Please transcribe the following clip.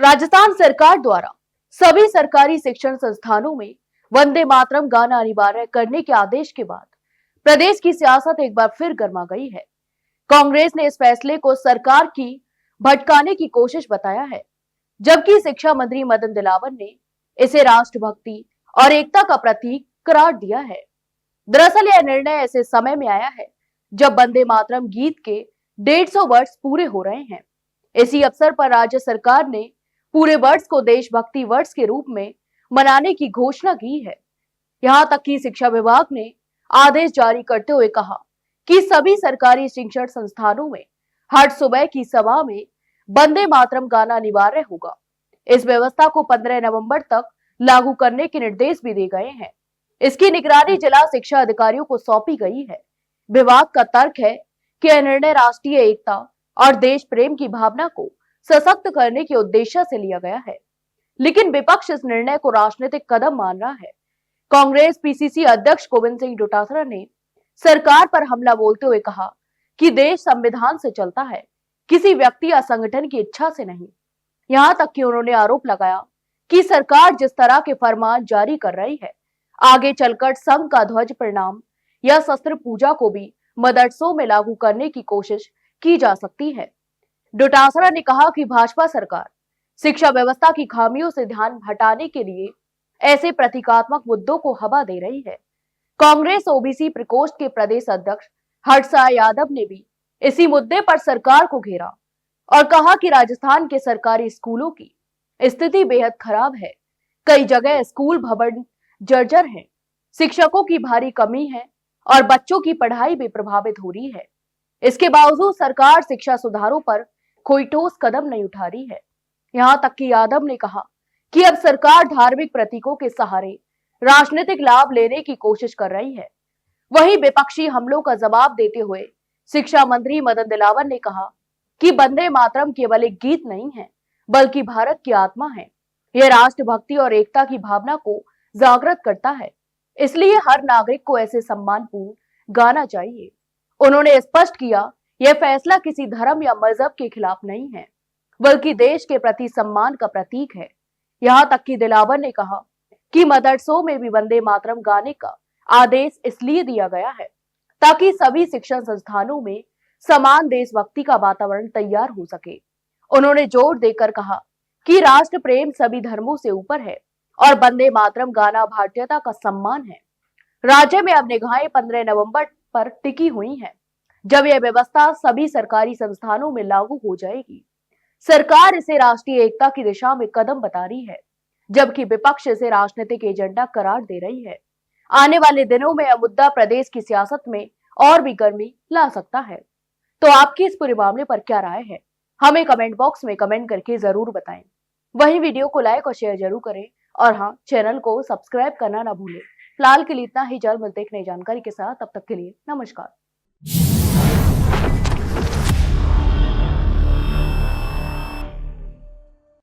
राजस्थान सरकार द्वारा सभी सरकारी शिक्षण संस्थानों में वंदे मातरम गाना अनिवार्य करने के आदेश के बाद प्रदेश की सियासत एक बार फिर गर्मा गई है। कांग्रेस ने इस फैसले को सरकार की भटकाने की कोशिश बताया है, जबकि शिक्षा मंत्री मदन दिलावर ने इसे राष्ट्रभक्ति और एकता का प्रतीक करार दिया है। दरअसल यह निर्णय ऐसे समय में आया है जब वंदे मातरम गीत के 150 वर्ष पूरे हो रहे हैं। इसी अवसर पर राज्य सरकार ने पूरे वर्ष को देशभक्ति वर्ष के रूप में मनाने की घोषणा की है। यहां तक कि शिक्षा विभाग ने आदेश जारी करते हुए कहा कि सभी सरकारी शिक्षण संस्थानों में हर सुबह की सभा में वंदे मातरम गाना अनिवार्य होगा। इस व्यवस्था को 15 नवंबर तक लागू करने के निर्देश भी दिए गए हैं। इसकी निगरानी जिला शिक्षा अधिकारियों को सौंपी गई है। विभाग का तर्क है कि यह निर्णय राष्ट्रीय एकता और देश प्रेम की भावना को सशक्त करने के उद्देश्य से लिया गया है, लेकिन विपक्ष इस निर्णय को राजनीतिक कदम मान रहा है। कांग्रेस पीसीसी अध्यक्ष गोविंद सिंह डोटासरा ने सरकार पर हमला बोलते हुए कहा कि देश संविधान से चलता है, किसी व्यक्ति या संगठन की इच्छा से नहीं। यहां तक कि उन्होंने आरोप लगाया कि सरकार जिस तरह के फरमान जारी कर रही है, आगे चलकर संघ का ध्वज प्रणाम या शस्त्र पूजा को भी मदरसों में लागू करने की कोशिश की जा सकती है। डोटासरा ने कहा कि भाजपा सरकार शिक्षा व्यवस्था की खामियों से ध्यान हटाने के लिए ऐसे प्रतीकात्मक मुद्दों को हवा दे रही है। कांग्रेस ओबीसी प्रकोष्ठ के प्रदेश अध्यक्ष हर्षा यादव ने भी इसी मुद्दे पर सरकार को घेरा और कहा कि राजस्थान के सरकारी स्कूलों की स्थिति बेहद खराब है। कई जगह स्कूल भवन जर्जर हैं, शिक्षकों की भारी कमी है और बच्चों की पढ़ाई भी प्रभावित हो रही है। इसके बावजूद सरकार शिक्षा सुधारों पर कोई ठोस कदम नहीं उठा रही है। यहां तक कि यादव ने कहा कि अब सरकार धार्मिक प्रतीकों के सहारे राजनीतिक लाभ लेने की कोशिश कर रही है। वहीं विपक्षी हमलों का जवाब देते हुए शिक्षा मंत्री मदन दिलावर ने कहा कि वंदे मातरम केवल एक गीत नहीं है, बल्कि भारत की आत्मा है। यह राष्ट्रभक्ति और एकता की भावना को जागृत करता है, इसलिए हर नागरिक को ऐसे सम्मानपूर्ण गाना चाहिए। उन्होंने स्पष्ट किया, यह फैसला किसी धर्म या मजहब के खिलाफ नहीं है, बल्कि देश के प्रति सम्मान का प्रतीक है। यहां तक कि दिलावर ने कहा कि मदरसों में भी वंदे मातरम गाने का आदेश इसलिए दिया गया है ताकि सभी शिक्षण संस्थानों में समान देशभक्ति का वातावरण तैयार हो सके। उन्होंने जोर देकर कहा कि राष्ट्र प्रेम सभी धर्मों से ऊपर है और वंदे मातरम गाना भारतीयता का सम्मान है। राज्य में अब निगाहें 15 नवंबर पर टिकी हुई हैं, जब यह व्यवस्था सभी सरकारी संस्थानों में लागू हो जाएगी। सरकार इसे राष्ट्रीय एकता की दिशा में कदम बता रही है, जबकि विपक्ष इसे राजनीतिक एजेंडा करार दे रही है। आने वाले दिनों में यह मुद्दा प्रदेश की सियासत में और भी गर्मी ला सकता है। तो आपकी इस पूरे मामले पर क्या राय है, हमें कमेंट बॉक्स में कमेंट करके जरूर बताएं। वहीं वीडियो को लाइक और शेयर जरूर करें और हाँ, चैनल को सब्सक्राइब करना ना भूलें। फिलहाल के लिए इतना ही, जल्द मिलते हैं एक नई जानकारी के साथ। तब तक के लिए नमस्कार।